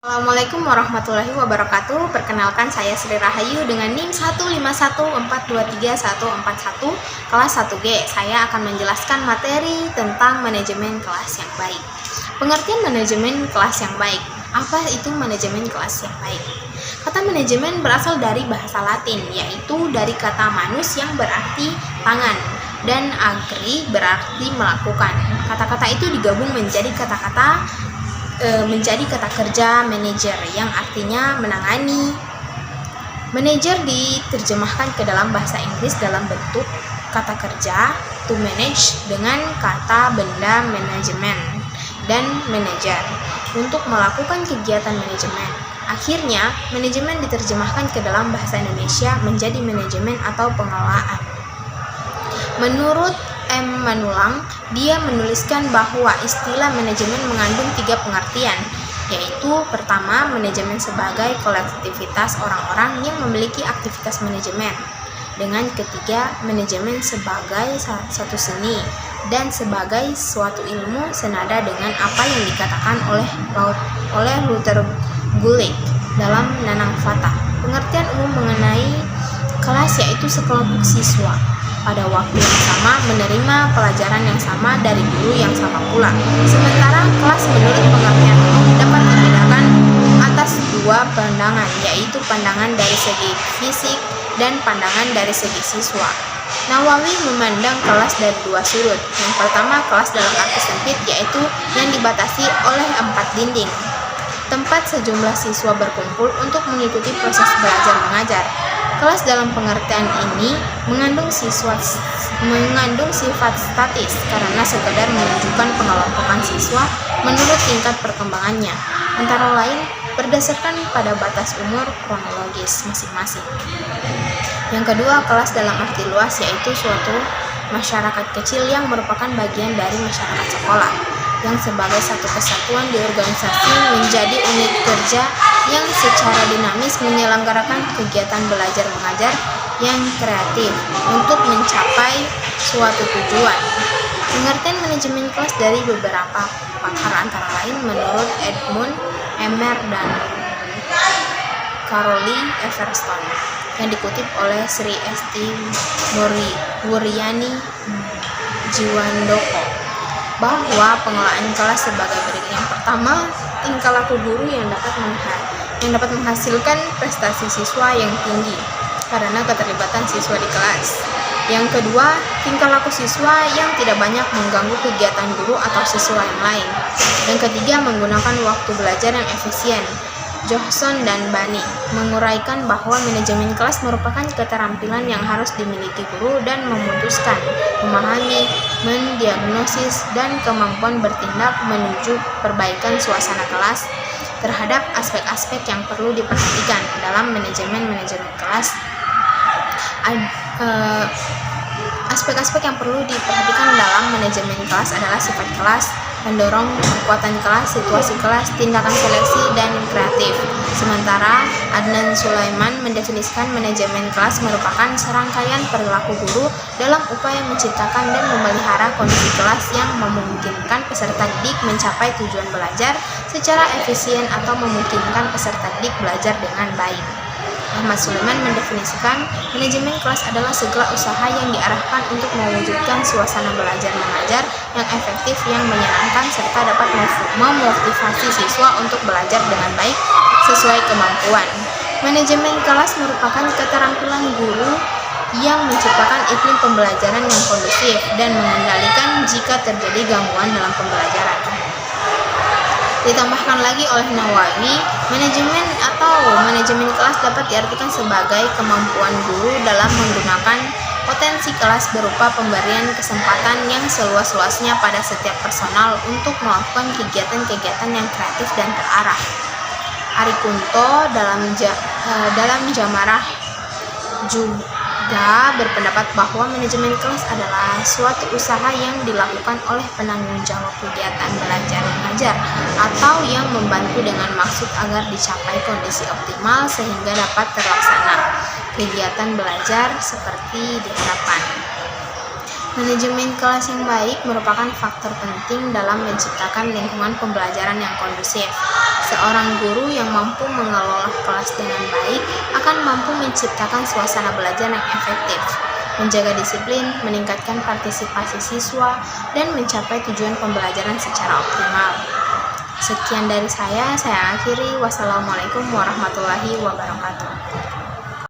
Assalamualaikum warahmatullahi wabarakatuh. Perkenalkan saya Sri Rahayu dengan NIM 151423141 kelas 1G. Saya akan menjelaskan materi tentang manajemen kelas yang baik. Pengertian manajemen kelas yang baik. Apa itu manajemen kelas yang baik? Kata manajemen berasal dari bahasa Latin, yaitu dari kata manus yang berarti tangan dan agri berarti melakukan. Kata-kata itu digabung menjadi kata kerja manajer yang artinya menangani. Manajer diterjemahkan ke dalam bahasa Inggris dalam bentuk kata kerja to manage dengan kata benda manajemen dan manajer untuk melakukan kegiatan manajemen. Akhirnya, manajemen diterjemahkan ke dalam bahasa Indonesia menjadi manajemen atau pengelolaan. Menurut M. Manulang, dia menuliskan bahwa istilah manajemen mengandung 3 pengertian, yaitu pertama, manajemen sebagai kolektivitas orang-orang yang memiliki aktivitas manajemen. Dengan ketiga, manajemen sebagai satu seni dan sebagai suatu ilmu senada dengan apa yang dikatakan oleh Luther Gulick dalam Nanang Fatah. Pengertian umum mengenai kelas yaitu sekelompok siswa pada waktu yang sama menerima pelajaran yang sama dari guru yang sama pula. Sementara kelas menurut pengertian umum dapat dibedakan atas 2 pandangan, yaitu pandangan dari segi fisik dan pandangan dari segi siswa. Nawawi memandang kelas dari 2 sudut. Yang pertama, kelas dalam arti sempit, yaitu yang dibatasi oleh 4 dinding, tempat sejumlah siswa berkumpul untuk mengikuti proses belajar mengajar. Kelas dalam pengertian ini mengandung sifat statis karena sekedar menunjukkan pengelompokan siswa menurut tingkat perkembangannya, antara lain berdasarkan pada batas umur kronologis masing-masing. Yang kedua, kelas dalam arti luas yaitu suatu masyarakat kecil yang merupakan bagian dari masyarakat sekolah, yang sebagai satu kesatuan diorganisasi menjadi unit kerja yang secara dinamis menyelenggarakan kegiatan belajar mengajar yang kreatif untuk mencapai suatu tujuan. Pengertian manajemen kelas dari beberapa pakar antara lain menurut Edmund Emer dan Caroline Everston yang dikutip oleh Sri Esti Wuryani Jiwandoko, bahwa pengelolaan kelas sebagai berikut. Yang pertama, tingkah laku guru yang dapat menghasilkan prestasi siswa yang tinggi karena keterlibatan siswa di kelas. Yang kedua, tingkah laku siswa yang tidak banyak mengganggu kegiatan guru atau siswa yang lain. Yang ketiga, menggunakan waktu belajar yang efisien. Johnson dan Bani menguraikan bahwa manajemen kelas merupakan keterampilan yang harus dimiliki guru dan memutuskan, memahami, mendiagnosis, dan kemampuan bertindak menuju perbaikan suasana kelas terhadap aspek-aspek yang perlu diperhatikan dalam manajemen kelas. Aspek-aspek yang perlu diperhatikan dalam manajemen kelas adalah sifat kelas, pendorong, kekuatan kelas, situasi kelas, tindakan seleksi, dan kreatif. Sementara Adnan Sulaiman mendefinisikan manajemen kelas merupakan serangkaian perilaku guru dalam upaya menciptakan dan memelihara kondisi kelas yang memungkinkan peserta didik mencapai tujuan belajar secara efisien atau memungkinkan peserta didik belajar dengan baik. Ahmad Sulaiman mendefinisikan manajemen kelas adalah segala usaha yang diarahkan untuk mewujudkan suasana belajar mengajar yang efektif, yang menyenangkan, serta dapat memotivasi siswa untuk belajar dengan baik sesuai kemampuan. Manajemen kelas merupakan keterampilan guru yang menciptakan iklim pembelajaran yang kondusif dan mengendalikan jika terjadi gangguan dalam pembelajaran. Ditambahkan lagi oleh Nawawi, manajemen kelas dapat diartikan sebagai kemampuan guru dalam menggunakan potensi kelas berupa pemberian kesempatan yang seluas-luasnya pada setiap personal untuk melakukan kegiatan-kegiatan yang kreatif dan terarah. Ari Kunto dalam Jamarah juga berpendapat bahwa manajemen kelas adalah suatu usaha yang dilakukan oleh penanggung jawab kegiatan belajar mengajar atau yang membantu dengan maksud agar dicapai kondisi optimal sehingga dapat terlaksana kegiatan belajar seperti diharapkan. Manajemen kelas yang baik merupakan faktor penting dalam menciptakan lingkungan pembelajaran yang kondusif, Seorang guru yang mampu mengelola kelas dengan baik akan mampu menciptakan suasana belajar yang efektif, menjaga disiplin, meningkatkan partisipasi siswa, dan mencapai tujuan pembelajaran secara optimal. Sekian dari saya akhiri. Wassalamualaikum warahmatullahi wabarakatuh.